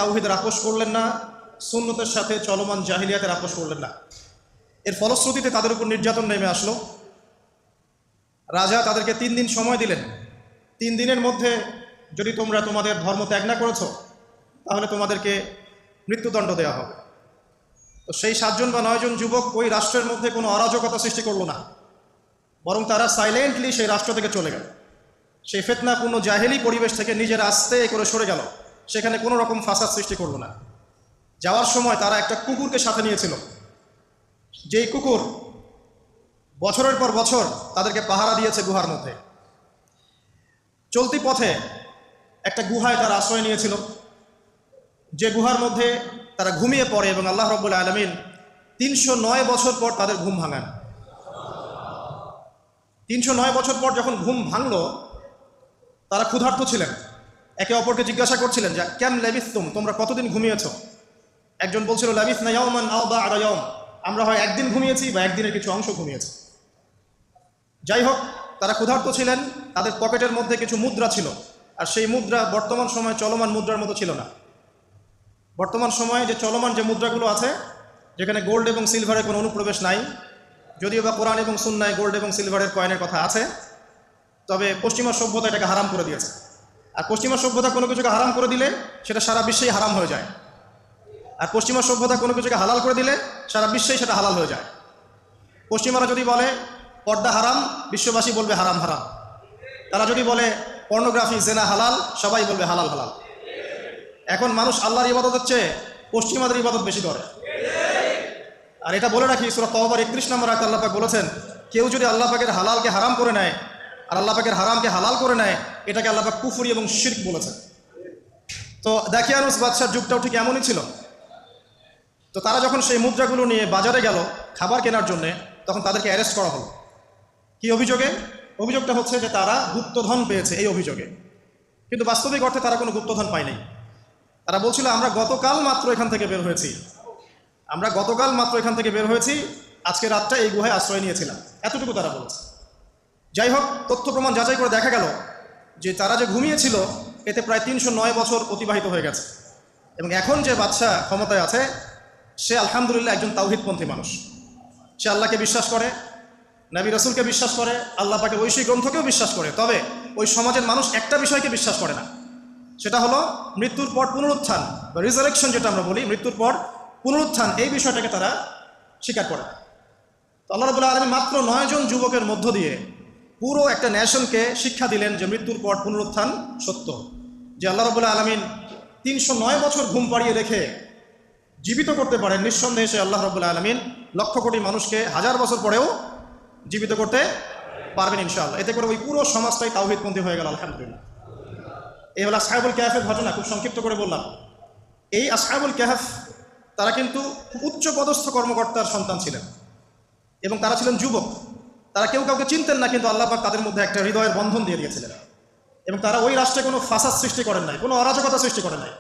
তাওহীদের আপোষ করলেন না, সুন্নতের সাথে চলমান জাহিলিয়াতের আপোষ করলেন না। এর ফলশ্রুতিতে তাদের উপর নির্যাতন নেমে আসলো। রাজা তাদেরকে 3 দিন সময় দিলেন। 3 দিনের মধ্যে যদি তোমরা তোমাদের ধর্ম ত্যাগ না করেছো তাহলে তোমাদেরকে মৃত্যুদণ্ড দেওয়া হবে। তো সেই 7 জন বা 9 জন যুবক ওই রাষ্ট্রের মধ্যে কোনো অরাজকতা সৃষ্টি করলো না, বরং তারা সাইলেন্টলি সেই রাষ্ট্র থেকে চলে গেল। সেই ফিতনাপূর্ণ জাহেলি পরিবেশ থেকে নিজেরা আস্তে করে সরে গেল, সেখানে কোনো রকম ফাসাদ সৃষ্টি করলো না। যাওয়ার সময় তারা একটা কুকুরকে সাথে নিয়েছিল, যেই কুকুর বছরের পর বছর তাদেরকে পাহারা দিয়েছে গুহার মধ্যে। চলতি পথে একটা গুহায় তারা আশ্রয় নিয়েছিল, যে গুহার মধ্যে তারা ঘুমিয়ে পড়ে এবং আল্লাহ রাব্বুল আলামিন 309 বছর পর তাদের ঘুম ভাঙান। 309 বছর পর যখন ঘুম ভাঙলো, তারা ক্ষুধার্ত ছিলেন, একে অপরকে জিজ্ঞাসা করছিলেন যে কেম লাবিসতুম, তোমরা কতদিন ঘুমিয়েছো? একজন বলছিল লাবিসনা ইয়াওমান আও বা'দা ইয়াওম, আমরা হয় একদিন ঘুমিয়েছি বা একদিনের কিছু অংশ ঘুমিয়েছি। যাই হোক, তারা ক্ষুধার্ত ছিলেন, তাদের পকেটের মধ্যে কিছু মুদ্রা ছিল, আর সেই মুদ্রা বর্তমান সময়ে চলমান মুদ্রার মতো ছিল না। বর্তমান সময়ে যে চলমান যে মুদ্রাগুলো আছে, যেখানে গোল্ড এবং সিলভারের কোনো অনুপ্রবেশ নাই, যদিও বা কোরআন এবং সুন্নায় গোল্ড এবং সিলভারের কয়েনের কথা আছে, তবে পশ্চিমা সভ্যতা এটাকে হারাম করে দিয়েছে। আর পশ্চিমা সভ্যতা কোনো কিছুকে হারাম করে দিলে সেটা সারা বিশ্বেই হারাম হয়ে যায়, আর পশ্চিমা সভ্যতা কোনো কিছুকে হালাল করে দিলে সারা বিশ্বেই সেটা হালাল হয়ে যায়। পশ্চিমারা যদি বলে পর্দা হারাম, বিশ্ববাসী বলবে হারাম হারাম। তারা যদি বলে পর্নোগ্রাফি জেনা হালাল, সবাই বলবে হালাল হালাল। এখন মানুষ আল্লাহর ইবাদতের চেয়ে পশ্চিমাদের ইবাদত বেশি করে। আর এটা বলে রাখি, সূরা তাওবার 31 নম্বর আয়াতে আল্লাহ পাক বলেছেন, কেউ যদি আল্লাহ পাকের হালালকে হারাম করে নেয় আর আল্লাহ পাকের হারামকে হালাল করে নেয়, এটাকে আল্লাহ পাক কুফরি এবং শিরক বলেছেন। তো দাকিয়ানুস বাদশার যুগটাও ঠিক এমনই ছিল। তো তারা যখন সেই মুদ্রাগুলো নিয়ে বাজারে গেল খাবার কেনার জন্যে, তখন তাদেরকে অ্যারেস্ট করা হলো। কি অভিযোগে? অভিযোগটা হচ্ছে যে তারা গুপ্তধন পেয়েছে এই অভিযোগে, কিন্তু বাস্তবিক অর্থে তারা কোনো গুপ্তধন পায়নি। তারা বলছিল আমরা গতকাল মাত্র এখান থেকে বের হয়েছি, আজকে রাতটা এই গুহায় আশ্রয় নিয়েছিলাম, এতটুকু তারা বলেছে। যাই হোক, তথ্য প্রমাণ যাচাই করে দেখা গেল যে তারা যে ঘুমিয়েছিল এতে প্রায় 309 বছর অতিবাহিত হয়ে গেছে, এবং এখন যে বাদশা ক্ষমতায় আছে সে আলহামদুলিল্লাহ একজন তাওহীদপন্থী মানুষ। সে আল্লাহকে বিশ্বাস করে, নবী রাসূলকে বিশ্বাস করে, আল্লাহ পাকের ঐশী গ্রন্থকেও বিশ্বাস করে। তবে ওই সমাজের মানুষ একটা বিষয়কে বিশ্বাস করে না, সেটা হলো মৃত্যুর পর পুনরুত্থান বা রিজারেকশন, যেটা আমরা বলি মৃত্যুর পর পুনরুত্থান, এই বিষয়টাকে তারা স্বীকার করে। তো আল্লাহ রাব্বুল আলামিন মাত্র 9 জন যুবকের মধ্য দিয়ে পুরো একটা ন্যাশনকে শিক্ষা দিলেন যে মৃত্যুর পর পুনরুত্থান সত্য। যে আল্লাহ রাব্বুল আলামিন 309 বছর ঘুম পাড়িয়ে রেখে জীবিত করতে পারেন, নিঃসন্দেহে সে আল্লাহ রাব্বুল আলামিন লক্ষ কোটি মানুষকে 1000 বছর পরেও জীবিত করতে পারবেন ইনশাআল্লাহ। এতে করে ওই পুরো সমাজটাই তাওহীদপন্থী হয়ে গেল আলহামদুলিল্লাহ। এই হলো আসহাবুল কাহফের ঘটনা, খুব সংক্ষিপ্ত করে বললাম। এই আসহাবুল কাহফ তারা কিন্তু উচ্চ পদস্থ কর্মকর্তার সন্তান ছিলেন এবং তারা ছিলেন যুবক। তারা কেউ কাউকে চিনতেন না, কিন্তু আল্লাহ পাক তাদের মধ্যে একটা হৃদয়ের বন্ধন দিয়ে দিয়েছিলেন। এবং তারা ওই রাষ্ট্রে কোনো ফাসাদ সৃষ্টি করেন নাই, কোনো অরাজকতা সৃষ্টি করে নাই,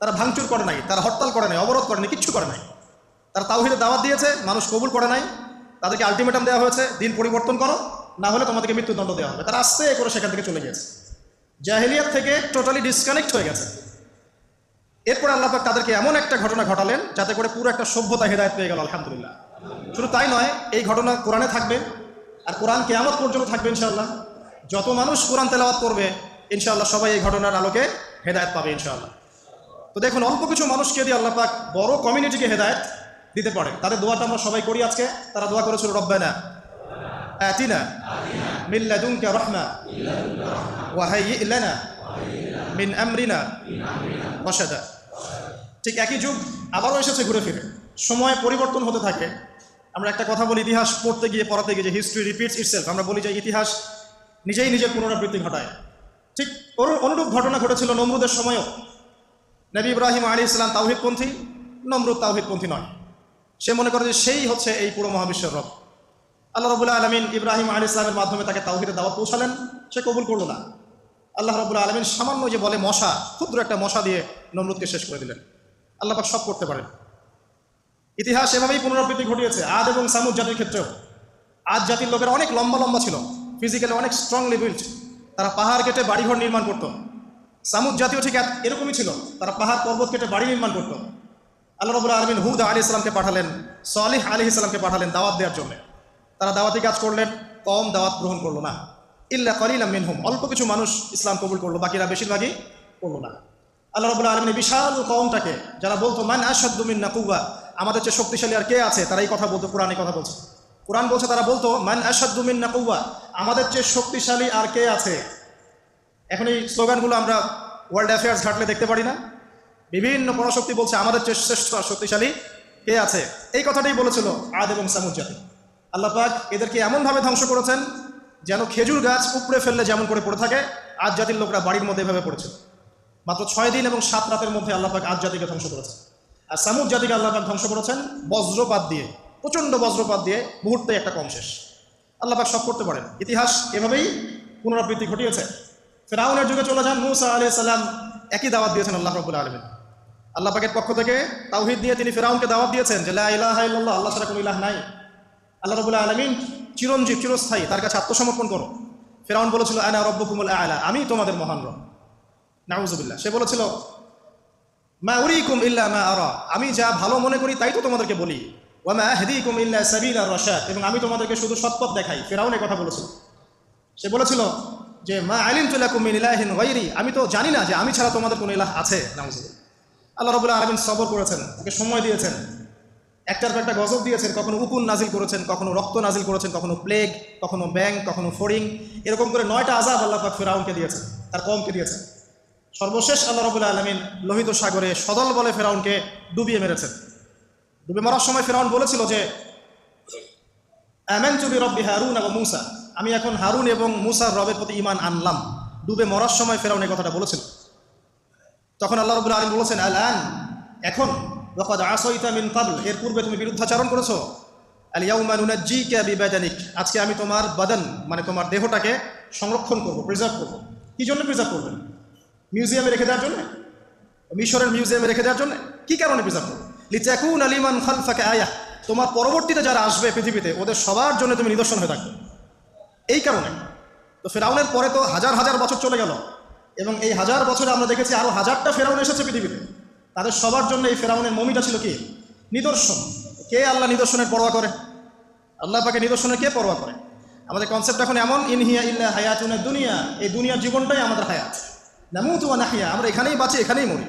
তারা ভাঙচুর করে নাই, তারা হরতাল করে নাই, অবরোধ করে নাই, কিচ্ছু করে নাই। তারা তাওহীদের দাওয়াত দিয়েছে, মানুষ কবুল করে নাই, তাদেরকে আলটিমেটাম দেওয়া হয়েছে দিন পরিবর্তন করো, না হলে তোমাদেরকে মৃত্যুদণ্ড দেওয়া হবে। তারা আস্তে করে সেখান থেকে চলে গিয়েছে, জাহেলিয়াত থেকে টোটালি ডিসকানেক্ট হয়ে গেছে। এরপর আল্লাহ পাক তাদেরকে এমন একটা ঘটনা ঘটালেন যাতে করে পুরো একটা সভ্যতা হেদায়েত পেয়ে গেল আলহামদুলিল্লাহ। শুধু তাই নয়, এই ঘটনা কোরআনে থাকবে, আর কোরআন কিয়ামত পর্যন্ত থাকবে ইনশাআল্লাহ। যত মানুষ কোরআন তেলাওয়াত করবে ইনশাআল্লাহ সবাই এই ঘটনার আলোকে হেদায়েত পাবে ইনশাআল্লাহ। তো দেখুন, অল্প কিছু মানুষকে দিয়ে আল্লাহ পাক বড় কমিউনিটিকে হেদায়েত দিতে পারে। তাদের দোয়াটা আমরা সবাই করি আজকে। তারা দোয়া করেছিল রব্বানা আতিনা মিন লাদুনকা রাহমা ওয়া হাইয়্ লানা মিন আমরিনা রাশাদা। ঠিক একই যুগ আবারও এসেছে ঘুরে ফিরে, সময় পরিবর্তন হতে থাকে। আমরা একটা কথা বলি, ইতিহাস পড়তে গিয়ে পড়াতে গিয়ে, যে হিস্ট্রি রিপিটস ইটসেলফ। আমরা বলি যে ইতিহাস নিজেই নিজের পুনরাবৃত্তি ঘটায়। ঠিক অনুরূপ ঘটনা ঘটেছিল নমরুদের সময়ও। নবী ইব্রাহিম আলাইহিস সালাম তাওহীদপন্থী, নমরুদ তাওহীদপন্থী নয়। সে মনে করে যে সেই হচ্ছে এই পুরো মহাবিশ্বের রব। আল্লাহ রাব্বুল আলামিন ইব্রাহিম আলাইহিস সালামের মাধ্যমে তাকে তাওহীদের দাওয়াত পৌঁছালেন, সে কবুল করল না। আল্লাহ রাব্বুল আলামিন সামান্য যে বলে মশা, ক্ষুদ্র একটা মশা দিয়ে নমরুদকে শেষ করে দিলেন। আল্লাহ পাক সব করতে পারেন। ইতিহাস এভাবেই পুনরাবৃত্তি ঘটিয়েছে আদ এবং সামুদ জাতির ক্ষেত্রেও। আদ জাতির লোকেরা অনেক লম্বা লম্বা ছিল, ফিজিক্যালি অনেক স্ট্রংলি বিল্ট। তারা পাহাড় কেটে বাড়িঘর নির্মাণ করত, সামুদ জাতীয় ঠিক এরকমই ছিল, তারা পাহাড় পর্বত কেটে বাড়ি নির্মাণ করত। আল্লাহ রাব্বুল আলামিন হুদ আলাইহিস সালামকে পাঠালেন, সালেহ আলাইহিস সালামকে পাঠালেন দাওয়াত দেওয়ার জন্য। তারা দাওয়াতি কাজ করলেন, কম দাওয়াত গ্রহণ করলো না। ইল্লা কালিলাম মিনহুম, অল্প কিছু মানুষ ইসলাম কবুল করলো, বাকিরা বেশিরভাগই করলো না। আল্লাহ রাব্বুল আলামিন বিশাল কওমটাকে, যারা বলতো মান আশাদ্দু মিন্না কুওয়া, আমাদের চেয়ে শক্তিশালী আর কে আছে, তারা এই কথা বলতো। কোরআন এই কথা বলছে, কোরআন বলছে তারা বলতো মান আশাদ্দু মিন্না কুওয়া, আমাদের চেয়ে শক্তিশালী আর কে আছে। এখন এই স্লোগানগুলো আমরা ওয়ার্ল্ড অ্যাফেয়ার্স ঘাটলে দেখতে পারি না? বিভিন্ন পরাশক্তি বলছে আমাদের চেয়ে শ্রেষ্ঠ আর শক্তিশালী কে আছে। এই কথাটাই বলেছিল আদ এবং সামুদ জাতি। আল্লাহ পাক এদেরকে এমনভাবে ধ্বংস করেছেন যেন খেজুর গাছ উপড়ে ফেললে যেমন করে পড়ে থাকে, আদ জাতির লোকরা বাড়ির মধ্যে এভাবে পড়েছিল। মাত্র 6 দিন এবং 7 রাতের মধ্যে আল্লাহ পাক আদ জাতিকে ধ্বংস করেছেন। আর সামুদ জাতিকে আল্লাহ পাক ধ্বংস করেছেন বজ্রপাত দিয়ে, প্রচণ্ড বজ্রপাত দিয়ে, মুহূর্তে একটা কম শেষ। আল্লাহ পাক সব করতে পারেন। ইতিহাস এভাবেই পুনরাবৃত্তি ঘটিয়েছে। ফেরাউনের যুগে চলে যান, মূসা আলাইহিস সালাম একই দাওয়াত দিয়েছেন আল্লাহ রাব্বুল আলামিন। আল্লাহ পাকের পক্ষ থেকে তাওহীদ নিয়ে তিনি ফেরাউনকে দাওয়াত দিয়েছেন যে লা ইলাহা ইল্লাল্লাহ, আল্লাহ ছাড়া কোনো ইলাহ নাই। আল্লাহ রাব্বুল আলামিন চিরঞ্জীব, চিরস্থায়ী, তার কাছে আত্মসমর্পণ করো। ফেরাউন বলেছিল আনা রাব্বুকুমুল আ'লা, আমি তোমাদের মহান রব। নাউযুবিল্লাহ। সে বলেছিল মা উরিকুম ইল্লা মা আরা, আমি যা ভালো মনে করি তাই তো তোমাদেরকে বলি। ওয়া মা আহদিকুম ইল্লা সাবিলার রাশাদ, এবং আমি তোমাদেরকে শুধু সৎপথ দেখাই। ফেরাউন এই কথা বলেছিল। সে বলেছিল যে মা আলিমতু লাকুম মিন ইলাহিন গায়রি, আমি তো জানি না যে আমি ছাড়া তোমাদের কোনো ইলাহ আছে। নাউযুবিল্লাহ। আল্লাহ রাব্বুল আলামিন সবর করেছেন, ওকে সময় দিয়েছেন, একটার পর একটা গজব দিয়েছেন। কখনো উকুন নাজিল করেছেন, কখনো রক্ত নাজিল করেছেন, কখনো প্লেগ, কখনো ব্যাং, কখনো ফড়িং, এরকম করে 9টা আযাব আল্লাহ পাক ফেরাউনকে দিয়েছেন, তার কওমকে দিয়েছেন। সর্বশেষ আল্লাহ রাব্বুল আলামিন লোহিত সাগরে সদল বলে ফেরাউনকে ডুবিয়ে মেরেছেন। ডুবে মারার সময় ফেরাউন বলেছিল যে আমানতু বিরব্বি হারুন ওয়া মূসা, আমি এখন হারুন এবং মূসার রবের প্রতি ঈমান আনলাম। ডুবে মরার সময় ফেরাউন এই কথাটা বলেছিল। তখন আল্লাহ রাব্বুল আলামিন বলেছেন আল-আন, এখন, ওয়াকাদ আসাইতা মিন ক্বাবল, এর পূর্বে তুমি বিরুদ্ধাচরণ করেছো। আল ইয়াউমা নুনাজ্জিকা বিবাদানিক, আজকে আমি তোমার বাদান মানে তোমার দেহটাকে সংরক্ষণ করব, প্রিজার্ভ করব। কি জন্য প্রিজার্ভ করবেন? মিউজিয়ামে রেখে দেওয়ার জন্য? মিশরের মিউজিয়ামে রেখে দেওয়ার জন্য? কি কারণে প্রিজার্ভ করবে? লিতাকুনা লিমান খালফাকা আয়া, তোমার পরবর্তীতে যারা আসবে পৃথিবীতে ওদের সবার জন্য তুমি নিদর্শন হয়ে থাকবে, এই কারণে। তো ফেরাউনের পরে তো হাজার হাজার বছর চলে গেল, এবং এই হাজার বছরে আমরা দেখেছি আরো হাজারটা ফেরাউন এসেছে পৃথিবীতে। তাদের সবার জন্য এই ফেরাউনের মমিটা ছিল কি? নিদর্শন। কে আল্লাহ নিদর্শনের পরোয়া করে? আল্লাহ পাকে নিদর্শনের কে পরোয়া করে? আমাদের কনসেপ্ট এখন এমন, ইন হিয়া ইল্লা হায়াতুনা দুনিয়া, এই দুনিয়ার জীবনটাই আমাদের হায়াত। নামুতু ওয়া নাহইয়া, আমরা এখানেই বাঁচি, এখানেই মরি।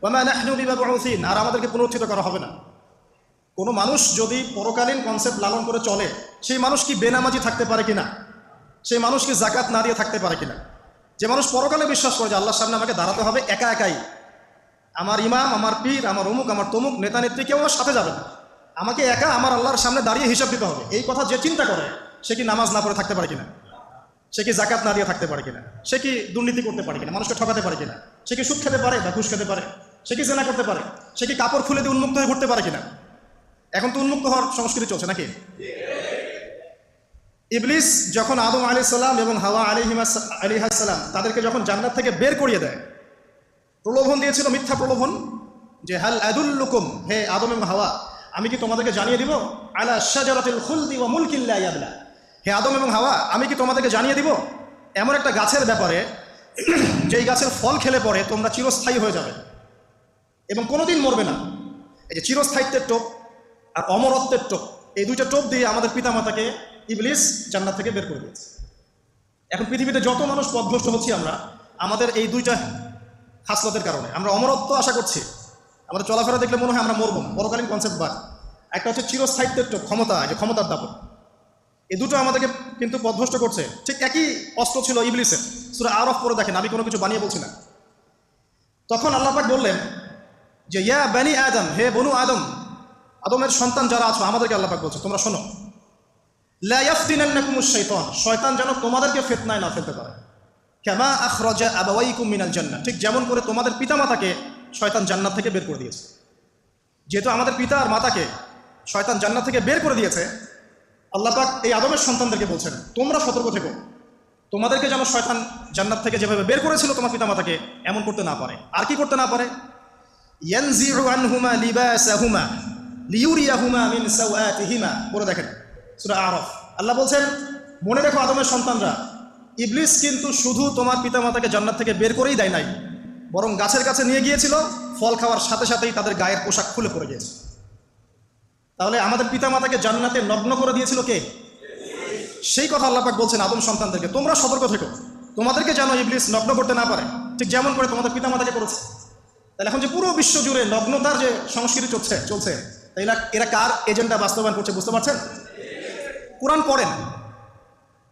ওয়া মা নাহনু বিমাবউসিন, আর আমাদেরকে পুনরুত্থিত করা হবে না। কোনো মানুষ যদি পরকালীন কনসেপ্ট লালন করে চলে, সেই মানুষ কি বেনামাজি থাকতে পারে কিনা? সেই মানুষ কি যাকাত না দিয়ে থাকতে পারে কিনা? যে মানুষ পরকালে বিশ্বাস করে যে আল্লাহর সামনে আমাকে দাঁড়াতে হবে একা একাই, আমার ইমাম, আমার পীর, আমার অমুক, আমার তমুক নেতা নেত্রী কেউ আমার সাথে যাবে না, আমাকে একা আমার আল্লাহর সামনে দাঁড়িয়ে হিসাব দিতে হবে, এই কথা যে চিন্তা করে, সে কি নামাজ না পড়ে থাকতে পারে কিনা? সে কি যাকাত না দিয়ে থাকতে পারে কিনা? সে কি দুর্নীতি করতে পারে কিনা? মানুষকে ঠকাতে পারে কিনা? সে কি সুদ খেতে পারে বা ঘুষ খেতে পারে? সে কি জেনা করতে পারে? সে কি কাপড় খুলে দিয়ে উন্মুক্ত হয়ে ঘুরতে পারে কিনা? এখন তো উন্মুক্ত হওয়ার সংস্কৃতি চলছে নাকি? ইবলিস যখন আদম আলাইহিস সালাম এবং হাওয়া আলাইহিস সালাম তাদেরকে যখন জান্নাত থেকে বের করিয়ে দেয়, প্রলোভন দিয়েছিল, মিথ্যা প্রলোভন, যে হাল আদুল্লুকুম, হে আদম এবং হাওয়া, আমি কি তোমাদেরকে জানিয়ে দিব, আলা শাজারাতিল খুলদি ওয়া মুলকিন লা ইয়াবলা, হে আদম এবং হাওয়া, আমি কি তোমাদেরকে জানিয়ে দিব এমন একটা গাছের ব্যাপারে যেই গাছের ফল খেলে পরে তোমরা চিরস্থায়ী হয়ে যাবে এবং কোনোদিন মরবে না। এই যে চিরস্থায়িত্বের টোপ আর অমরত্বের টোপ, এই দুইটা টোপ দিয়ে আমাদের পিতামাতাকে ইবলিস জান্নাত থেকে বের করে দিয়েছে। এখন পৃথিবীতে যত মানুষ পথভ্রষ্ট হচ্ছি আমরা, আমাদের এই দুইটা খাসলতের কারণে। আমরা অমরত্ব আশা করছি, আমাদের চলাফেরা দেখলে মনে হয় আমরা মরবো না, পরকালীন কনসেপ্ট বাদ। একটা হচ্ছে চিরস্থায়িত্বের টোপ, ক্ষমতা, যে ক্ষমতার দাপট, এই দুটো আমাদেরকে কিন্তু পথভ্রষ্ট করছে। ঠিক একই অস্ত্র ছিল ইবলিসের। সূরা আরফ পড়ে দেখেন, আমি কোনো কিছু বানিয়ে বলছি না। তখন আল্লাহ পাক বললেন যে ইয়া বানি আদম, হে বনু আদম, আদমের সন্তান যারা আছো, আমাদেরকে আল্লাহ পাক বলছে তোমরা শোনো, লা ইয়াফতিনান্নাকুমুশ শাইতান, শয়তান যেন তোমাদেরকে ফিতনায় না ফেলতে পারে। কামা আখরাজা আবাওয়াইকুম মিনাল জান্নাহ, ঠিক যেমন করে তোমাদের পিতামাতাকে শয়তান জান্নাত থেকে বের করে দিয়েছে। যেহেতু আমাদের পিতা আর মাতাকে শয়তান জান্নাত থেকে বের করে দিয়েছে, আল্লাহ পাক এই আদমের সন্তানদেরকে বলছেন তোমরা সতর্ক থেকো, তোমাদেরকে যেন শয়তান জান্নাত থেকে যেভাবে বের করেছিল তোমার পিতামাতাকে, এমন করতে না পারে। আর কি করতে না পারে? ইয়ানজিউ আনহুমা লিবাসাহুমা লিউরিয়াহুমা মিন সাওআতিহিমা, পড়ে দেখেন সূরা আরফ। আল্লাহ বলছেন মনে রেখো আদমের সন্তানরা, ইবলিস কিন্তু শুধু তোমার পিতামাতাকে জান্নাত থেকে বের করেই দেয় নাই, বরং গাছের কাছে নিয়ে গিয়েছিল, ফল খাওয়ার সাথে সাথেই তাদের গায়ের পোশাক খুলে পড়ে গিয়েছে। তাহলে আমাদের পিতামাতাকে জান্নাতে নগ্ন করে দিয়েছিল কে? সেই কথা আল্লাহ পাক বলছেন আদম সন্তানদেরকে, তোমরা সতর্ক থেকো, তোমাদেরকে যেন ইবলিস নগ্ন করতে না পারে, ঠিক যেমন করে তোমাদের পিতামাতাকে করেছে। তাহলে এখন যে পুরো বিশ্ব জুড়ে নগ্নতার যে সংস্কৃতি চলছে, তাই এরা কার এজেন্ডা বাস্তবায়ন করছে বুঝতে পারছেন? কোরআন পড়েন,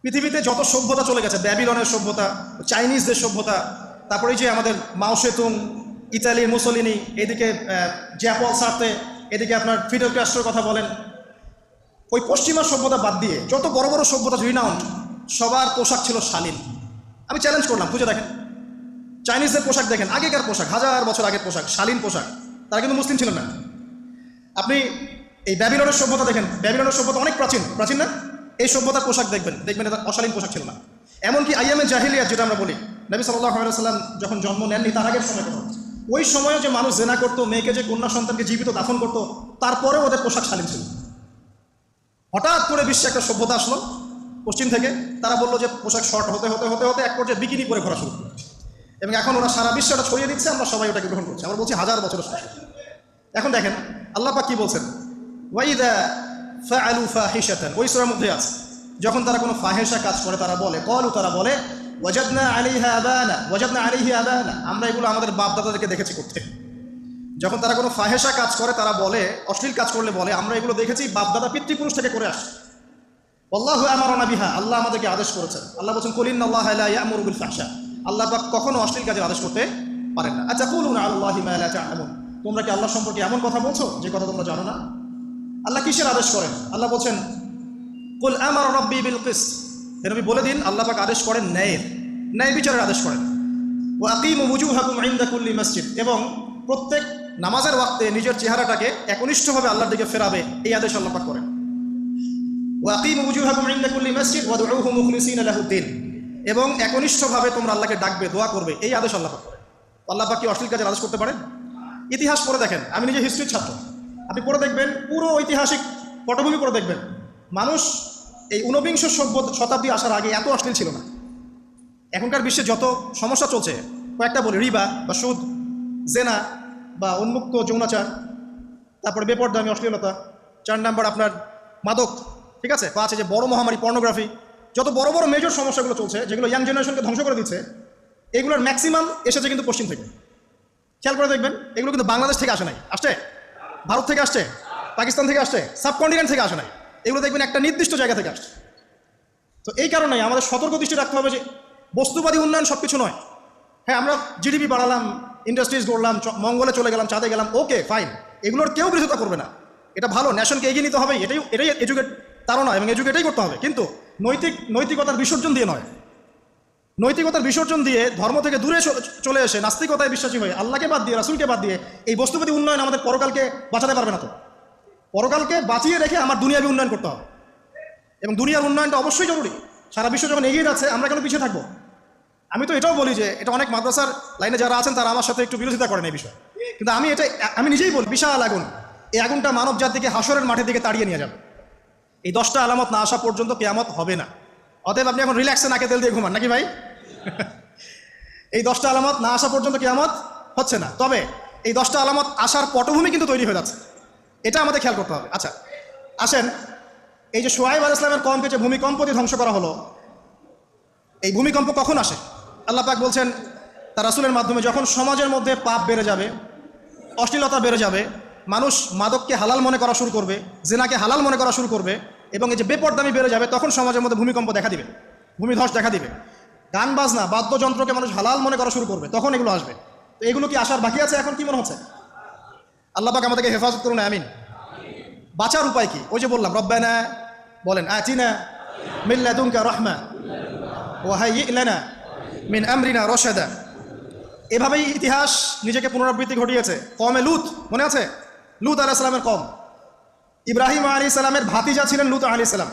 পৃথিবীতে যত সভ্যতা চলে গেছে, ব্যাবিলনের সভ্যতা, চাইনিজদের সভ্যতা, তারপরে যে আমাদের মাও সেতুং, ইতালির মুসোলিনি, এদিকে জ্যাপল সার্তে, এদিকে আপনার ফিডেল ক্যাস্ট্রোর কথা বলেন, ওই পশ্চিমা সভ্যতা বাদ দিয়ে যত বড় বড় সভ্যতা রিনাউন্ড, সবার পোশাক ছিল শালীন। আমি চ্যালেঞ্জ করলাম, খুঁজে দেখেন, চাইনিজদের পোশাক দেখেন, আগেকার পোশাক, 1000 বছর আগের পোশাক, শালীন পোশাক, তারা কিন্তু মুসলিম ছিলেন না। আপনি এই ব্যাবিলনের সভ্যতা দেখেন, ব্যাবিলনের সভ্যতা অনেক প্রাচীন না? এই সভ্যতার পোশাক দেখবেন এটা অশালীন পোশাক ছিল না। এমনকি আইয়ামে জাহিলিয়াত যেটা আমরা বলি, নবী সাল্লাল্লাহু আলাইহি ওয়াসাল্লাম যখন জন্ম নেননি তার আগের সময় কথা, ওই সময়ও যে মানুষ জেনা করতো, মেয়েকে যে কন্যা সন্তানকে জীবিত দাফন করতো, তারপরেও ওদের পোশাক শালীন ছিল। হঠাৎ করে বিশ্বে একটা সভ্যতা আসলো পশ্চিম থেকে, তারা বললো যে পোশাক শর্ট হতে হতে হতে হতে এক পর্যায়ে বিকিনি পরে ঘোরা শুরু করলো, এবং এখন ওরা সারা বিশ্বে ওটা ছড়িয়ে দিচ্ছে, আমরা সবাই ওটাকে গ্রহণ করছি। আমরা বলছি 1000 বছরের সমস্যা। এখন দেখেন আল্লাহ পাক কি বলছেন, ওয়াইদা ফাআলু ফাহিশাতান, ওই সূরার মধ্যে আছে, যখন তারা কোনো ফাহেসা কাজ করে তারা বলে, তারা বলে ওয়াজাদনা আলাইহি আবানা, আমরা এগুলো আমাদের বাপ দাদাদেরকে দেখেছি করতে। যখন তারা কোনো ফাহেসা কাজ করে তারা বলে, অশ্লীল কাজ করলে বলে, আমরা এগুলো দেখেছি বাপ দাদা পিতৃপুরুষ থেকে করে আসে। আল্লাহু আমারানা বিহা, আল্লাহ আমাদেরকে আদেশ করেছেন। আল্লাহ বলছেন কুল ইন্নাল্লাহা লা ইয়া'মুরু বিল ফাহশা, আল্লাহ পাক কখনো অশ্লীল কাজের আদেশ করতে পারেন না। আতাকুলুনা আলাল্লাহি মা লা তা'লামুন, তোমরা কি আল্লাহ সম্পর্কে এমন কথা বলছো যে কথা তোমরা জানো না? আল্লাহ কিসের আদেশ করেন? আল্লাহ বলছেন কুল আমারা রাব্বি বিল কিসত, নবী বলে দিন আল্লাহ পাক আদেশ করেন ন্যায় বিচারের আদেশ করেন। ওয়া আকিমু ওয়ুজুহাকুম ইনদা কুল্লি মসজিদ, এবং প্রত্যেক নামাজের ওয়াক্তে নিজের চেহারাটাকে একনিষ্ঠভাবে আল্লাহর দিকে ফেরাবে, এই আদেশ আল্লাহ পাক করেন। ওয়া আকিমু ওয়ুজুহাকুম ইনদা কুল্লি মসজিদ ওয়াদউহু মুখলিসিনা লাহুদ্দিন, এবং একনিষ্ঠভাবে তোমরা আল্লাহকে ডাকবে, দোয়া করবে, এই আদেশ আল্লাহ পাক করেন। আল্লাহ পাক কি অশ্লীল কাজের আদেশ করতে পারেন? ইতিহাস পড়ে দেখেন, আমি নিজে হিস্ট্রির ছাত্র, আপনি পড়ে দেখবেন, পুরো ঐতিহাসিক পটভূমি পড়ে দেখবেন, মানুষ এই 49 শতাব্দী আসার আগে এত অশ্লীল ছিল না। এখনকার বিশ্বে যত সমস্যা চলছে, কয়েকটা বলি, রিবা বা সুদ, জেনা বা উন্মুক্ত যৌনাচার, তারপরে বেপরদামি অশ্লীলতা, 4 নাম্বার আপনার মাদক, ঠিক আছে, 5 যে বড় মহামারী পর্নোগ্রাফি, যত বড় বড় মেজর সমস্যাগুলো চলছে যেগুলো ইয়াং জেনারেশনকে ধ্বংস করে দিচ্ছে, এগুলোর ম্যাক্সিমাম এসেছে কিন্তু পশ্চিম থেকে। খেয়াল করে দেখবেন, এগুলো কিন্তু বাংলাদেশ থেকে আসে নাই, আসছে ভারত থেকে আসছে, পাকিস্তান থেকে আসছে, সাবকন্টিনেন্ট থেকে আসে নাই, এগুলো দেখবেন একটা নির্দিষ্ট জায়গা থেকে আসছে। তো এই কারণেই আমাদের সতর্ক দৃষ্টি রাখতে হবে যে বস্তুবাদী উন্নয়ন সব কিছু নয়। হ্যাঁ, আমরা জিডিপি বাড়ালাম, ইন্ডাস্ট্রিজ গড়লাম, মঙ্গলে চলে গেলাম, চাঁদে গেলাম, ওকে ফাইন, এগুলোর কেউ বিরোধিতা করবে না, এটা ভালো, নেশনকে এগিয়ে নিতে হবে, এটাই এডুকেট তারও নয়, এবং এডুকেটেই করতে হবে, কিন্তু নৈতিকতার বিসর্জন দিয়ে নয়। নৈতিকতার বিসর্জন দিয়ে ধর্ম থেকে দূরে চলে এসে নাস্তিকতায় বিশ্বাসী হয়ে, আল্লাহকে বাদ দিয়ে, রাসূলকে বাদ দিয়ে এই বস্তুবাদী উন্নয়ন আমাদের পরকালকে বাঁচাতে পারবে না। তো পরকালকে বাঁচিয়ে রেখে আমার দুনিয়াবী উন্নয়ন করতে হবে, এবং দুনিয়ার উন্নয়নটা অবশ্যই জরুরি। সারা বিশ্ব যখন এগিয়ে যাচ্ছে, আমরা কেন পিছিয়ে থাকবো? আমি তো এটাও বলি যে এটা অনেক মাদ্রাসার লাইনে যারা আছেন তারা আমার সাথে একটু বিরোধিতা করেন এই বিষয়ে, কিন্তু আমি নিজেই বলি, বিশাল আগুন, এই আগুনটা মানব জাতিকে হাসরের মাঠের দিকে তাড়িয়ে নিয়ে যাবে। এই 10টা আলামত না আসা পর্যন্ত কিয়ামত হবে না। অতএব আপনি এখন রিল্যাক্সে নাকে তেল দিয়ে ঘুমান নাকি ভাই? এই 10টা আলামত না আসা পর্যন্ত কিয়ামত হচ্ছে না, তবে এই 10টা আলামত আসার পটভূমি কিন্তু তৈরি হয়ে যাচ্ছে, এটা আমাদের খেয়াল করতে হবে। আচ্ছা আসেন, এই যে শুআয়ব আলাইহিস সালামের কওমকে যে ভূমিকম্প দিয়ে ধ্বংস করা হলো, এই ভূমিকম্প কখন আসে? আল্লাহ পাক বলছেন তার রাসূলের মাধ্যমে, যখন সমাজের মধ্যে পাপ বেড়ে যাবে, অশ্লীলতা বেড়ে যাবে, মানুষ মাদককে হালাল মনে করা শুরু করবে, জিনাকে হালাল মনে করা শুরু করবে, এবং এই যে বেপরদামি বেড়ে যাবে, তখন সমাজের মধ্যে ভূমিকম্প দেখা দিবে, ভূমিধস দেখা দিবে। গান বাজনা, বাদ্যযন্ত্রকে মানুষ হালাল মনে করা শুরু করবে, তখন এগুলো আসবে। তো এগুলো কি আসার বাকি আছে? এখন কি মনে হচ্ছে? আল্লাহ পাক আমাদেরকে হেফাজত করুন, আমিন। বাঁচার উপায় কি? ওই যে বললাম, রব্বানা বলেন, আতিনা মিন লাদুনকা রাহমা ওয়া হাইয়্ লানা মিন আমরিনা রশাদা। এভাবেই ইতিহাস নিজেকে পুনরাবৃত্তি ঘটিয়েছে। কওমে লুত, মনে আছে? লুত আলাইহিস সালামের কওম, ইব্রাহিম আলাইহিস সালামের ভাতিজা ছিলেন লুত আলাইহিস সালাম।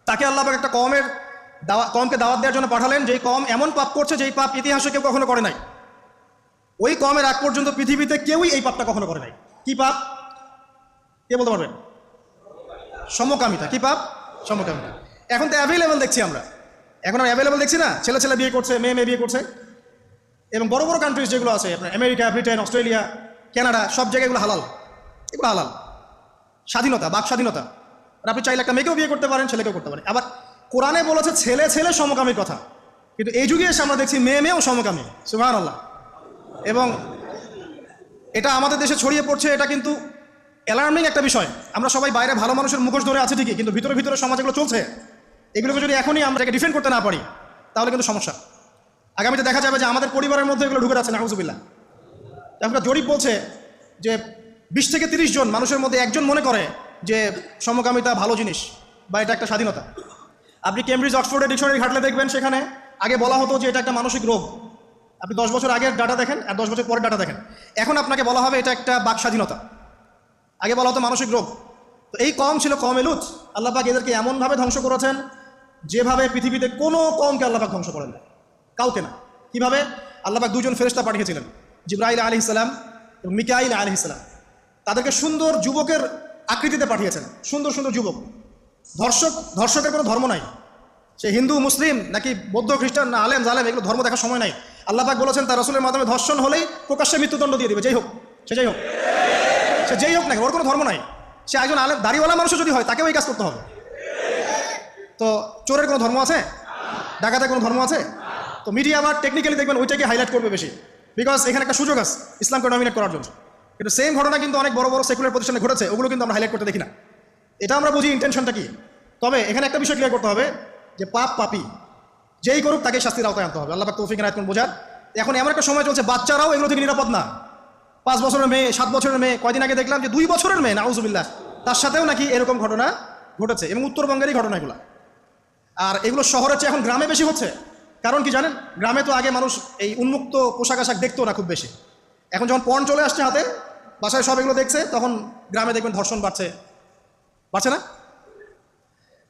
তাকে আল্লাহ পাক একটা কওমকে দাওয়াত দেওয়ার জন্য পাঠালেন, যেই কওম এমন পাপ করছে যেই পাপ ইতিহাসে কেউ কখনো করে নাই। ওই কওমের আগ পর্যন্ত পৃথিবীতে কেউই এই পাপটা কখনো করে নাই। কি পাপ? কে বলতে পারবেন? সমকামিতা। কি পাপ? সমকামিতা। এখন তো অ্যাভেলেবল দেখছি আমরা, এখন আমি অ্যাভেলেবল দেখছি না, ছেলে ছেলে বিয়ে করছে, মেয়ে মেয়ে বিয়ে করছে। এবং বড় বড় কান্ট্রিজ যেগুলো আছে আপনার আমেরিকা, ব্রিটেন, অস্ট্রেলিয়া, কানাডা, সব জায়গায় এগুলো হালাল। এগুলো হালাল। স্বাধীনতা, বাক স্বাধীনতা। আর আপনি চাইলে একটা মেয়েকেও বিয়ে করতে পারেন, ছেলেকেও করতে পারেন। আবার কোরআনে বলেছে ছেলে ছেলে সমকামীর কথা, কিন্তু এই যুগে এসে আমরা দেখছি মেয়ে মেয়েও সমকামী। সুবহানাল্লাহ। এবং এটা আমাদের দেশে ছড়িয়ে পড়ছে, এটা কিন্তু অ্যালার্মিং একটা বিষয়। আমরা সবাই বাইরে ভালো মানুষের মুখোশ ধরে আছে ঠিকই, কিন্তু ভিতরে ভিতরে সমাজ এগুলো চলছে। এগুলোকে যদি এখনই আমরা ডিফেন্ড করতে না পারি তাহলে কিন্তু সমস্যা। আগামীতে দেখা যাবে যে আমাদের পরিবারের মধ্যে এগুলো ঢুকে যাচ্ছে, নাউজুবিল্লাহ। একটা জরিপ বলছে যে 20 থেকে 30 জন মানুষের মধ্যে একজন মনে করে যে সমকামিতা ভালো জিনিস বা এটা একটা স্বাধীনতা। আপনি কেমব্রিজ অক্সফোর্ডের ডিকশনারি ঘাটলে দেখবেন সেখানে আগে বলা হতো যে এটা একটা মানসিক রোগ। আপনি 10 বছর আগের ডাটা দেখেন আর 10 বছর পরের ডাটা দেখেন, এখন আপনাকে বলা হবে এটা একটা বাক স্বাধীনতা। আগে বলা হতো মানসিক রোগ। তো এই কম ছিল কওমে লূত। আল্লাহ পাক এদেরকে এমনভাবে ধ্বংস করেছেন যেভাবে পৃথিবীতে কোনো কওমকে আল্লাহ পাক ধ্বংস করেন না, কাউকে না। কীভাবে? আল্লাহ পাক 2 জন ফেরেশতা পাঠিয়েছিলেন, জিবরাইল আলাইহিস সালাম এবং মিকাইল আলাইহিস সালাম। তাদেরকে সুন্দর যুবকের আকৃতিতে পাঠিয়েছেন, সুন্দর সুন্দর যুবক। ধর্ষকের কোনো ধর্ম নাই, সে হিন্দু, মুসলিম নাকি বৌদ্ধ, খ্রিস্টান না আলেম জালেম, এগুলো ধর্ম দেখার সময় নাই। আল্লাহ পাক বলেছেন তার রাসূলের মাধ্যমে ধর্ষণ হলেই প্রকাশ্যে মৃত্যুদণ্ড দিয়ে দিবে, যেই হোক সে যেই হোক না, ওর কোনো ধর্ম নাই। সে একজন আলেম দাড়িওয়ালা মানুষও যদি হয় তাকেও এই কাজ করতে হবে। তো চোরের কোনো ধর্ম আছে? ডাকাতের কোনো ধর্ম আছে? তো মিডিয়া আবার টেকনিক্যালি দেখবেন ওইটাকে হাইলাইট করবে বেশি, বিকজ এখানে একটা সুযোগ আছে ইসলামকে ডমিনেট করার জন্য। কিন্তু সেম ঘটনা কিন্তু অনেক বড় বড় সেকুলার প্রতিষ্ঠানে ঘটেছে, ওগুলো কিন্তু আমরা হাইলাইট করতে দেখি না। এটা আমরা বুঝি ইন্টেনশনটা কি। তবে এখানে একটা বিষয় ক্লিয়ার করতে হবে যে পাপী যেই করুক তাকে শাস্তির আওতায় আনতে হবে। আল্লাহ পাক তৌফিক এনায়েত করুন বোঝার। এখন এমন একটা সময় চলছে বাচ্চারাও এগুলো থেকে নিরাপদ না। 5 বছরের মেয়ে, 7 বছরের মেয়ে, কয়দিন আগে দেখলাম যে 2 বছরের মেয়ে, নাউজুবিল্লাহ, তার সাথেও নাকি এরকম ঘটনা ঘটেছে, এবং উত্তরবঙ্গেরই ঘটনা এগুলো। আর এগুলো শহরের চেয়ে এখন গ্রামে বেশি হচ্ছে। কারণ কি জানেন? গ্রামে তো আগে মানুষ এই উন্মুক্ত পোশাক আশাক দেখতো না খুব বেশি। এখন যখন পর্ন চলে আসছে হাতে, বাসায় সব এগুলো দেখছে, তখন গ্রামে দেখবেন ধর্ষণ বাড়ছে না?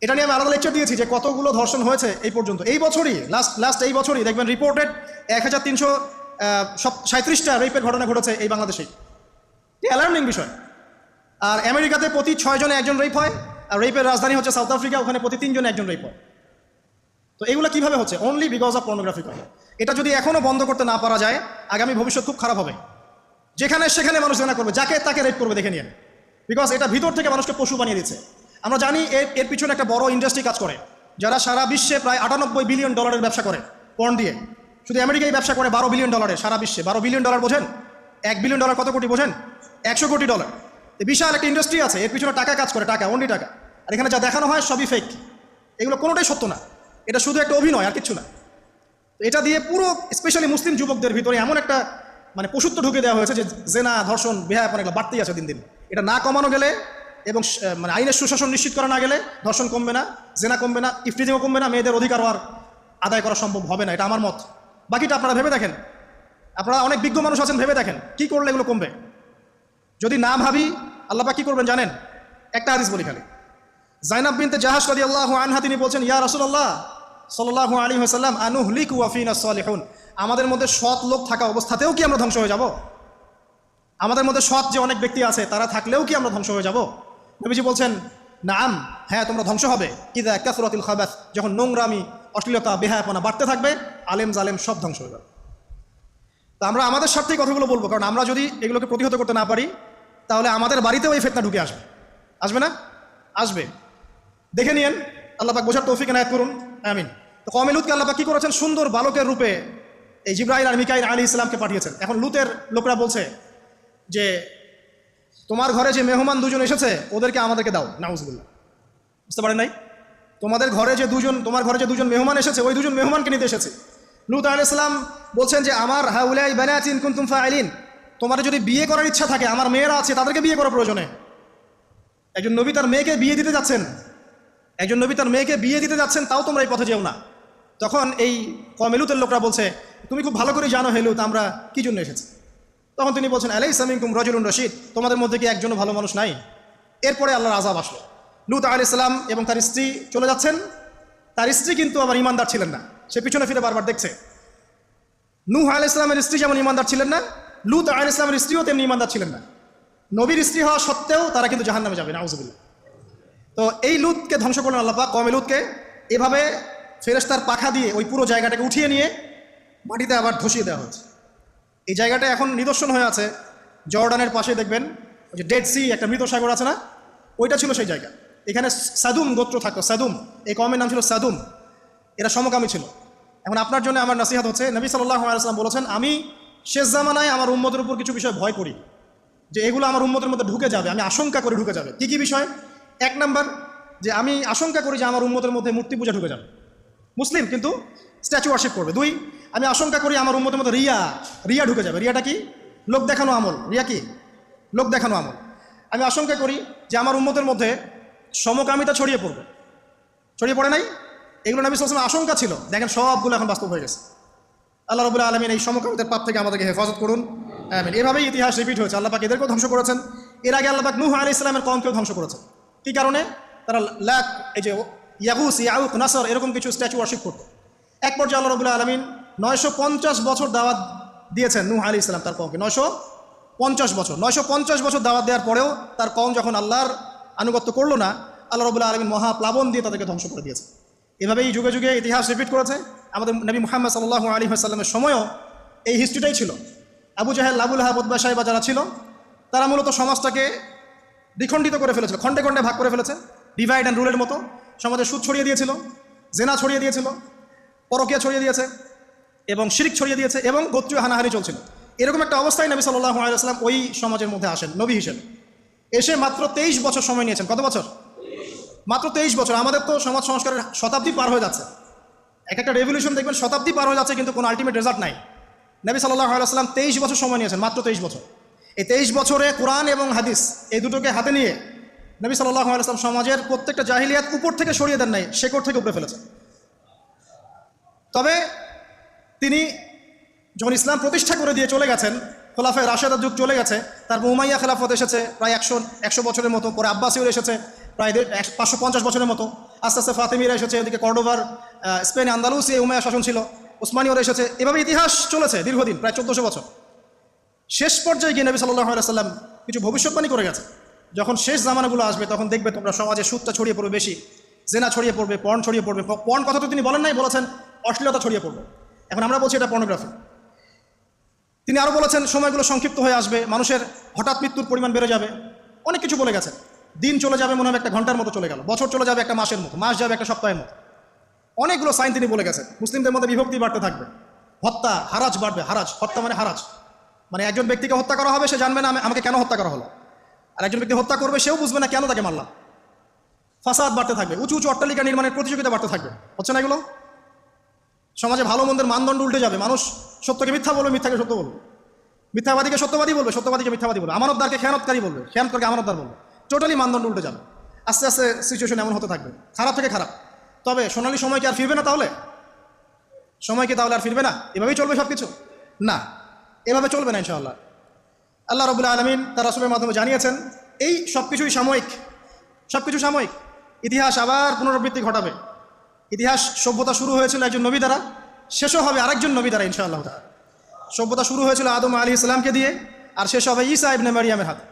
এটা নিয়ে আমি আলাদা লেকচার দিয়েছি যে কতগুলো ধর্ষণ হয়েছে এই পর্যন্ত। এই বছরই লাস্ট এই বছরই দেখবেন রিপোর্টেড 1337টা রেপের ঘটনা ঘটেছে এই বাংলাদেশেই। অ্যালার্মিং বিষয়। আর আমেরিকাতে প্রতি 6 জনে 1 জন রেপ হয়, আর রেপের রাজধানী হচ্ছে সাউথ আফ্রিকা, ওখানে প্রতি 3 জনে 1 জন রেপ হয়। তো এগুলো কীভাবে হচ্ছে? অনলি বিকজ অফ পর্নোগ্রাফি করে। এটা যদি এখনও বন্ধ করতে না পারা যায়, আগামী ভবিষ্যৎ খুব খারাপ হবে। যেখানে সেখানে মানুষ জেনা করবে, যাকে তাকে রেপ করবে, দেখে নিন। বিকজ এটা ভিতর থেকে মানুষকে পশু বানিয়ে দিচ্ছে। আমরা জানি এর পিছনে একটা বড় ইন্ডাস্ট্রি কাজ করে, যারা সারা বিশ্বে প্রায় $98 বিলিয়ন ব্যবসা করে পর্ন দিয়ে। শুধু আমেরিকায় ব্যবসা করে $12 বিলিয়ন, সারা বিশ্বে $12 বিলিয়ন বোঝেন? $1 বিলিয়ন কত কোটি বোঝেন? $100 কোটি। বিশাল একটা ইন্ডাস্ট্রি আছে, এর পিছনে টাকা কাজ করে, টাকা, অনলি টাকা। আর এখানে যা দেখানো হয় সবই ফেক, এগুলো কোনোটাই সত্য না। এটা শুধু একটা অভিনয়, আর কিচ্ছু না। এটা দিয়ে পুরো স্পেশালি মুসলিম যুবকদের ভিতরে এমন একটা পশুত্ব ঢুকে দেওয়া হয়েছে যে জেনা, ধর্ষণ, বেহায়াপনা এগুলো বাড়তেই আছে দিন দিন। এটা না কমানো গেলে এবং আইনের সুশাসন নিশ্চিত করা না গেলে ধর্ষণ কমবে না, জেনা কমবে না, ইফটিজিংও কমবে না, মেয়েদের অধিকারও আর আদায় করা সম্ভব হবে না। এটা আমার মত। বাকিটা আপনারা ভেবে দেখেন, আপনারা অনেক বিজ্ঞ মানুষ আছেন, ভেবে দেখেন কি করলে এগুলো কমবে। যদি না ভাবি আল্লাহ পাক কি করবেন জানেন? একটা হাদিস বলি খালি। জাইনাব বিনতে জাহাশ রাদিয়াল্লাহু আনহা তিনি বলছেন, ইয়া রাসূলুল্লাহ সাল্লাল্লাহু আলাইহি ওয়াসাল্লাম, আনুহলিকু ওয়া ফিনা সালিহুন। আমাদের মধ্যে সৎ লোক থাকা অবস্থাতেও কি আমরা ধ্বংস হয়ে যাব? আমাদের মধ্যে সৎ যে অনেক ব্যক্তি আছে তারা থাকলেও কি আমরা ধ্বংস হয়ে যাব? নবীজি বলছেন, নাম, হ্যাঁ তোমরা ধ্বংস হবে। ইযা কাসরাতিল খাবাস, যখন নোংরামি, অশ্লীলতা, বেহায়াপনা বাড়তে থাকবে, আলেম জালেম সব ধ্বংস হয়ে যাবে। তো আমরা আমাদের স্বার্থেই কথাগুলো বলবো, কারণ আমরা যদি এগুলোকে প্রতিহত করতে না পারি তাহলে আমাদের বাড়িতেও এই ফিতনা ঢুকে আসবে না? আসবে। দেখে নিয়েন, আল্লাহ পাক বোঝার তৌফিক এনায়েত করুন, আমিন। তো কওমে লূতকে আল্লাহ পাক কি করেছেন? সুন্দর বালকের রূপে এই জিবরাইল আর মিকাইল আলাইহিস সালামকে পাঠিয়েছেন। এখন লূতের লোকরা বলছে যে তোমার ঘরে যে মেহমান 2 জন এসেছে ওদেরকে আমাদেরকে দাও। নাউজুবিল্লাহ, বুঝতে পারেন নাই? তোমার ঘরে যে 2 জন মেহমান এসেছে, ওই 2 জন মেহমানকে নিতে এসেছে। লূত আলাইহিস সালাম বলছেন যে আমার হাউলাই বানাতিন কুনতুম ফাইলিন, তোমার যদি বিয়ে করার ইচ্ছা থাকে, আমার মেয়েরা আছে, তাদেরকে বিয়ে করা প্রয়োজনে। একজন নবী তার মেয়েকে বিয়ে দিতে যাচ্ছেন, তাও তোমরা এই পথে যেও না। তখন এই কওমে লূতের লোকরা বলছে, তুমি খুব ভালো করে জানো হে লূত আমরা কি জন্য এসেছি। তখন তিনি বলছেন, আলাইসা মিনকুম রাজুলুন রশিদ, তোমাদের মধ্যে কি একজনও ভালো মানুষ নাই? এরপরে আল্লাহর আযাব আসলো। লূত আলাইহিস সালাম এবং তার স্ত্রী চলে যাচ্ছেন। তার স্ত্রী কিন্তু আবার ঈমানদার ছিলেন না, সে পিছনে ফিরে বারবার দেখছে। নূহ আলাইহিস সালামের স্ত্রী যেমন ঈমানদার ছিলেন না, লূত আলাইহিস সালামের স্ত্রীও তেমনি ঈমানদার ছিলেন না। নবীর স্ত্রী হওয়া সত্ত্বেও তারা কিন্তু জাহান্নামে যাবে, নাউজুবিল্লাহ। তো এই লূতকে ধ্বংস করলেন আল্লাহ পাক। কওমে লূতকে এভাবে ফেরেশতার পাখা দিয়ে ওই পুরো জায়গাটাকে উঠিয়ে নিয়ে মাটিতে আবার ধসিয়ে দেওয়া হয়েছে। এই জায়গাটা এখন নিদর্শন হয়ে আছে। জর্ডানের পাশে দেখবেন ওই যে ডেড সি, একটা মৃত সাগর আছে না, ওইটা ছিল সেই জায়গা। এখানে সাদুম গোত্র থাকতো, সাদুম, এই কওমের নাম ছিল সাদুম, এরা সমকামী ছিল। এখন আপনার জন্য আমার নসিহত হচ্ছে, নবী সাল্লাল্লাহু আলাইহি ওয়াসাল্লাম বলেছেন, আমি শেষ জামানায় আমার উম্মতের উপর কিছু বিষয় ভয় করি, যে এগুলো আমার উম্মতের মধ্যে ঢুকে যাবে, আমি আশঙ্কা করে ঢুকে যাবে। কী কী বিষয়? এক নাম্বার, যে আমি আশঙ্কা করি যে আমার উম্মতের মধ্যে মূর্তি পূজা ঢুকে যাবে, মুসলিম কিন্তু স্ট্যাচু ওয়ার্শিপ করবে। দুই, আমি আশঙ্কা করি আমার উম্মতের মধ্যে রিয়া ঢুকে যাবে। রিয়াটা কি? লোক দেখানো আমল। রিয়া কি? লোক দেখানো আমল। আমি আশঙ্কা করি যে আমার উম্মতের মধ্যে সমকামিতা ছড়িয়ে পড়বে। ছড়িয়ে পড়ে নাই? এগুলো নবী সাল্লাল্লাহু আলাইহি ওয়াসাল্লাম আশঙ্কা ছিল। দেখেন সবগুলো এখন বাস্তব হয়ে গেছে। আল্লাহ রাব্বুল আলামিন এই সমকামিতার পাপ থেকে আমাদেরকে হেফাজত করুন, আমিন। এভাবেই ইতিহাস রিপিট হয়েছে। আল্লাহ পাক এদেরকেও ধ্বংস করেছেন। এর আগে আল্লাহ পাক নূহ আলাইহিস সালামের কওমকেও ধ্বংস করেছেন। কী কারণে? তারা লাত, এই যে ইয়াগুস, ইয়াউক, নাসর, এরকম কিছু স্ট্যাচু ওয়ার্শিপ করত। এক পর্যায়ে আল্লাহ রাব্বুল আলামিন 950 বছর দাওয়াত দিয়েছেন নূহ আলাইহিস সালাম তার কওমকে। 950 বছর দাওয়াত দেওয়ার পরেও তার কওম যখন আল্লাহর আনুগত্য করলো না, আল্লাহ রাব্বুল আলামিন মহাপ্লাবন দিয়ে তাদেরকে ধ্বংস করে দিয়েছে। এভাবেই যুগে যুগে ইতিহাস রিপিট করেছে। আমাদের নবী মুহাম্মদ সাল্লাল্লাহু আলাইহি ওয়াসাল্লামের সময়ও এই হিস্ট্রিটাই ছিল। আবু জাহেল, আবুল আহাব, উতবা, শাইবা যারা ছিল, তারা মূলত সমাজটাকে দ্বিখণ্ডিত করে ফেলেছিল, খণ্ডে খণ্ডে ভাগ করে ফেলেছে, ডিভাইড অ্যান্ড রুলের মতো। সমাজে সুদ ছড়িয়ে দিয়েছিল, জেনা ছড়িয়ে দিয়েছিল, পরকীয়া ছড়িয়ে দিয়েছে, এবং শিরক ছড়িয়ে দিয়েছে, এবং গোত্রীয় হানাহানি চলছিল। এরকম একটা অবস্থায় নবী সাল্লাল্লাহু আলাইহি ওয়াসাল্লাম ওই সমাজের মধ্যে আসেন নবী হিসেবে। এসে মাত্র 23 বছর সময় নিয়েছেন। কত বছর? মাত্র 23 বছর। আমাদের তো সমাজ সংস্কারের শতাব্দী পার হয়ে যাচ্ছে। এক একটা রেভলিউশন দেখবেন শতাব্দী পার হয়ে যাচ্ছে, কিন্তু কোনো আলটিমেট রেজাল্ট নাই। নবী সাল্লাল্লাহু আলাইহি ওয়াসাল্লাম 23 বছর সময় নিয়েছেন, মাত্র 23 বছর। এই 23 বছরে কোরআন এবং হাদিস এই দুটোকে হাতে নিয়ে নবী সাল্লাল্লাহু আলাইহি ওয়াসাল্লাম সমাজের প্রত্যেকটা জাহিলিয়াত উপর থেকে সরিয়ে দেন নাই, শেকড় থেকে উপরে ফেলেছেন। তবে তিনি যখন ইসলাম প্রতিষ্ঠা করে দিয়ে চলে গেছেন, খোলাফায়ে রাশেদার যুগ চলে গেছে, তারপর উমাইয়া খেলাফত এসেছে প্রায় 100 বছরের মতো, পরে আব্বাসীয়রা এসেছে প্রায় 550 বছরের মতো, আস্তে আস্তে ফাতেমিরা এসেছে, ওদিকে কর্ডোভার, স্পেনে আন্দালুসিয়া উমাইয়া শাসন ছিল, উসমানীয়রা এসেছে। এভাবে ইতিহাস চলেছে দীর্ঘদিন, প্রায় 1400 বছর। শেষ পর্যায়ে গিয়ে নবী সাল্লাল্লাহু আলাইহি ওয়াসাল্লাম কিছু ভবিষ্যৎবাণী করে গেছে, যখন শেষ জামানাগুলো আসবে তখন দেখবে তোমরা সমাজে সুদটা ছড়িয়ে পড়বে বেশি, জেনা ছড়িয়ে পড়বে, পর্ন ছড়িয়ে পড়বে। পর্ন কথা তো তিনি বলেন নাই, বলেছেন অশ্লীলতা ছড়িয়ে পড়বে। এখন আমরা বলছি এটা পর্নোগ্রাফি। তিনি আরও বলেছেন সময়গুলো সংক্ষিপ্ত হয়ে আসবে, মানুষের হঠাৎ মৃত্যুর পরিমাণ বেড়ে যাবে, অনেক কিছু বলে গেছেন। দিন চলে যাবে মনে হবে একটা ঘন্টার মতো চলে গেল, বছর চলে যাবে একটা মাসের মতো, মাস যাবে একটা সপ্তাহের মতো। অনেকগুলো সাইন তিনি বলে গেছেন। মুসলিমদের মধ্যে বিভক্তি বাড়তে থাকবে, হত্যা, হারাজ বাড়বে। হারাজ, হত্যা মানে হারাজ, মানে একজন ব্যক্তিকে হত্যা করা হবে, সে জানবে না আমাকে কেন হত্যা করা হলো, আর একজন ব্যক্তি হত্যা করবে, সেও বুঝবে না কেন তাকে মারলাম। ফাসাদ বাড়তে থাকবে, উঁচু উঁচু অট্টালিকা নির্মাণের প্রতিযোগিতা বাড়তে থাকবে। হচ্ছে না এগুলো? সমাজে ভালো মন্দের মানদণ্ড উল্টে যাবে, মানুষ সত্যকে মিথ্যা বলবে, মিথ্যাকে সত্য বলবে, মিথ্যাবাদীকে সত্যবাদী বলবে, সত্যবাদীকে মিথ্যাবাদী বলবে, আমানতদারকে খেয়ানতকারী বলবে, খেয়ানতকারীকে আমানতদার বলবে। টোটালি মানদণ্ড উল্টে যাবে। আস্তে আস্তে সিচুয়েশন এমন হতে থাকবে, খারাপ থেকে খারাপ। তবে সোনালী সময় কি আর ফিরবে না? তাহলে সময় কি তাহলে আর ফিরবে না? এভাবেই চলবে সব কিছু? না, এভাবে চলবে না ইনশাআল্লাহ। আল্লাহ রাব্বুল আলামিন তার রাসূলের মাধ্যমে জানিয়েছেন এই সব কিছুই সাময়িক, সব কিছু সাময়িক। ইতিহাস আবার পুনরাবৃত্তি ঘটাবে। ইতিহাস, সভ্যতা শুরু হয়েছিল একজন নবী দ্বারা, শেষও হবে আরেকজন নবী দ্বারা ইনশাআল্লাহ তাআলা। সভ্যতা শুরু হয়েছিল আদম আলাইহিস সালামকে দিয়ে, আর শেষ হবে ঈসা ইবনে মারিয়ামের হাতে।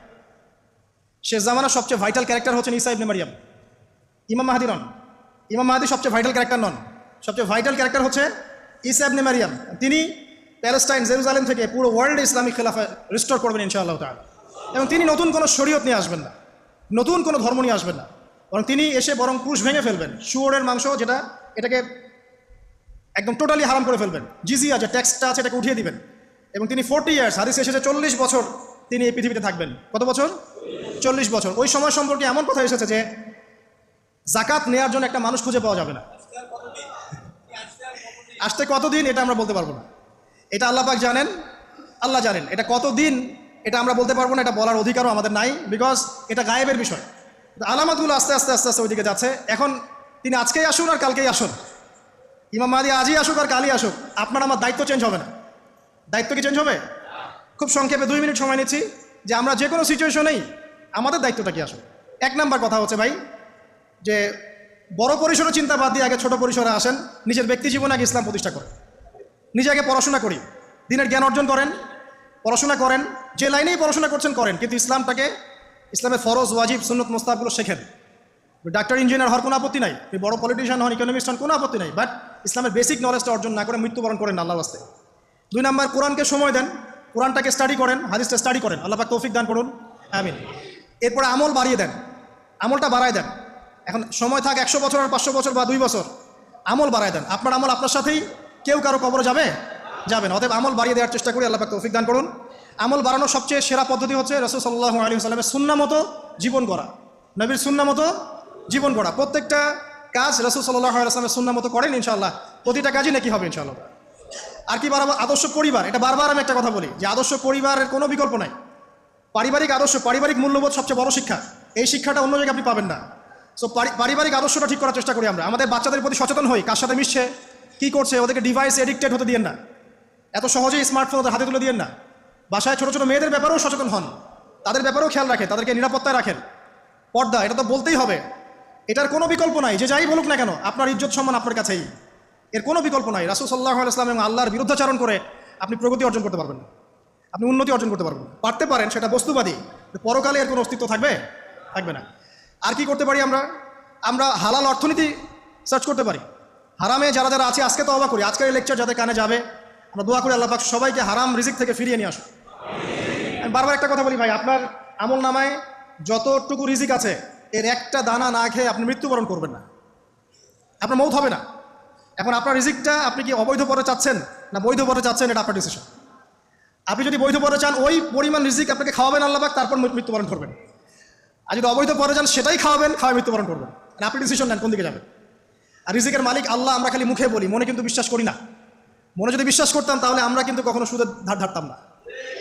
শেষ জামানার সবচেয়ে ভাইটাল ক্যারেক্টার হচ্ছেন ঈসা ইবনে মারিয়াম। ইমাম মাহদী নন, ইমাম মাহদী সবচেয়ে ভাইটাল ক্যারেক্টার নন, সবচেয়ে ভাইটাল ক্যারেক্টার হচ্ছে ঈসা ইবনে মারিয়াম। তিনি প্যালেস্টাইন, জেরুজালেম থেকে পুরো ওয়ার্ল্ডে ইসলামিক খেলাফা রিস্টোর করবেন ইনশাআল্লাহ তাআলা। এবং তিনি নতুন কোনো শরীয়ত নিয়ে আসবেন না, নতুন কোনো ধর্ম নিয়ে আসবেন না, বরং তিনি এসে বরং ক্রুশ ভেঙে ফেলবেন। শুয়োরের মাংস যেটা, এটাকে একদম টোটালি হারাম করে ফেলবেন। জিজিয়া যে ট্যাক্সটা আছে এটাকে উঠিয়ে দিবেন। এবং তিনি 40 ইয়ার্স, হাদিস এসেছে 40 বছর তিনি এই পৃথিবীতে থাকবেন। কত বছর? 40 বছর। ওই সময় সম্পর্কে এমন কথা এসেছে যে জাকাত নেওয়ার জন্য একটা মানুষ খুঁজে পাওয়া যাবে না। আসতে কতদিন এটা আমরা বলতে পারবো না, এটা আল্লাহ পাক জানেন, আল্লাহ জানেন। এটা কতদিন এটা আমরা বলতে পারবো না, এটা বলার অধিকারও আমাদের নাই, বিকজ এটা গায়েবের বিষয়। আলামতগুলো আস্তে আস্তে আস্তে আস্তে ওইদিকে যাচ্ছে। এখন তিনি আজকেই আসুন আর কালকেই আসুন, ইমাম মাহদী আজই আসুক আর কালই আসুক, আপনার আমার দায়িত্ব চেঞ্জ হবে না। দায়িত্ব কি চেঞ্জ হবে? খুব সংক্ষেপে 2 মিনিট সময় নিচ্ছি যে আমরা যে কোনো সিচুয়েশনেই আমাদের দায়িত্বটা কি আসবে। 1 নাম্বার কথা হচ্ছে ভাই, যে বড় পরিসরে চিন্তা বাদ দিয়ে আগে ছোট পরিসরে আসেন। নিজের ব্যক্তি জীবনে আগে ইসলাম প্রতিষ্ঠা করেন, নিজে আগে পড়াশোনা করি, দিনের জ্ঞান অর্জন করেন, পড়াশোনা করেন, যে লাইনেই পড়াশোনা করছেন করেন, কিন্তু ইসলামটাকে, ইসলামের ফরজ, ওয়াজিব, সুন্নত, মুস্তাহাবগুলো শেখেন। ডাক্তার, ইঞ্জিনিয়ার হওয়ার কোনো আপত্তি নাই, বড় পলিটিশিয়ান হন, ইকোনমিস্ট হন, কোনো আপত্তি নাই, বাট ইসলামের বেসিক নলেজটা অর্জন না করে মৃত্যুবরণ করেন আল্লাহর রাস্তায়। 2 নাম্বার, কোরআনকে সময় দেন, কোরআনটাকে স্টাডি করেন, হাদিসটা স্টাডি করেন, আল্লাহ পাক তৌফিক দান করুন, আমিন। এরপরে আমল বাড়িয়ে দেন, আমলটা বাড়ায় দেন। এখন সময় থাক 100 বছর আর 500 বছর বা 2 বছর, আমল বাড়ায় দেন। আপনার আমল আপনার সাথেই, কেউ কারো কবরে যাবে যাবে না। অতএব আমল বাড়িয়ে দেওয়ার চেষ্টা করি, আল্লাহ পাক তৌফিক দান করুন। আমল বাড়ানোর সবচেয়ে সেরা পদ্ধতি হচ্ছে রাসূল সাল্লাল্লাহু আলাইহি ওয়াসাল্লামের সুন্নাহ মতো জীবন গড়া, নবীর সুন্নাহ মতো জীবন গড়া। প্রত্যেকটা কাজ রাসূল সাল্লাল্লাহু আলাইহি ওয়াসাল্লামের সুন্নাহ মতো করেন, ইনশাআল্লাহ প্রতিটা কাজই নাকি হবে ইনশাআল্লাহ। আর কি বাড়াবো? আদর্শ পরিবার। এটা বারবার আমি একটা কথা বলি যে আদর্শ পরিবারের কোনো বিকল্প নাই। পারিবারিক আদর্শ, পারিবারিক মূল্যবোধ সবচেয়ে বড় শিক্ষা। এই শিক্ষাটা অন্য জায়গায় আপনি পাবেন না। সো পারিবারিক আদর্শটা ঠিক করার চেষ্টা করি আমরা। আমাদের বাচ্চাদের প্রতি সচেতন হই, কার সাথে মিশছে, কী করছে, ওদেরকে ডিভাইস এডিক্টেড হতে দিয়েন না, এত সহজেই স্মার্টফোন ওদের হাতে তুলে দিয়েন না। বাসায় ছোটো ছোটো মেয়েদের ব্যাপারেও সচেতন হন, তাদের ব্যাপারেও খেয়াল রাখেন, তাদেরকে নিরাপত্তায় রাখেন। পর্দা, এটা তো বলতেই হবে, এটার কোনো বিকল্প নাই। যে যাই বলুক না কেন, আপনার ইজ্জত সম্মান আপনার কাছেই, এর কোনো বিকল্প নাই। রাসূল সাল্লাল্লাহু আলাইহি ওয়াসাল্লাম এবং আল্লাহর বিরুদ্ধাচরণ করে আপনি প্রগতি অর্জন করতে পারবেন না, আপনি উন্নতি অর্জন করতে পারবেন। পারতে পারেন, সেটা বস্তুবাদী, পরকালে এর কোনো অস্তিত্ব থাকবে থাকবে না। আর কি করতে পারি আমরা? আমরা হালাল অর্থনীতি সার্চ করতে পারি। হারামে যারা যারা আছে, আজকে তো অবাক করি, আজকের এই লেকচার যাদের কানে যাবে, আমরা দোয়া করি আল্লাহ পাক সবাইকে হারাম রিজিক থেকে ফিরিয়ে নিয়ে আসুন। আমি বারবার একটা কথা বলি ভাই, আপনার আমল নামায় যতটুকু রিজিক আছে, এর একটা দানা না খেয়ে আপনি মৃত্যুবরণ করবেন না, আপনার মৌত হবে না। এখন আপনার রিজিকটা আপনি কি অবৈধ পথে চাচ্ছেন না বৈধ পথে চাচ্ছেন, এটা আপনার ডিসিশন। আপনি যদি বৈধ পথে চান, ওই পরিমাণ রিজিক আপনাকে খাওয়াবেন আল্লাহ পাক, তারপর মৃত্যুবরণ করবেন। আর যদি অবৈধ পথে চান, সেটাই খাওয়াবেন, খাওয়ায় মৃত্যুবরণ করবেন। আপনি ডিসিশন নেন কোন দিকে যাবেন। আর রিজিকের মালিক আল্লাহ আমরা খালি মুখে বলি, মনে কিন্তু বিশ্বাস করি না। মনে যদি বিশ্বাস করতাম, তাহলে আমরা কিন্তু কখনো সুদের ধার ধারতাম না,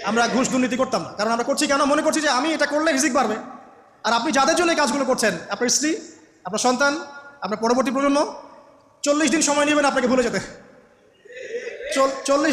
আমরা ঘুষ দুর্নীতি করতাম না। কারণ আমরা করছি কেন? মনে করছি যে আমি এটা করলে রিজিক বাড়বে। আর আপনি যাদের জন্য এই কাজগুলো করছেন, আপনার স্ত্রী, আপনার সন্তান, আপনার পরবর্তী প্রজন্ম, 40 দিন সময় নেবেন আপনাকে ভুলে যেতে। 40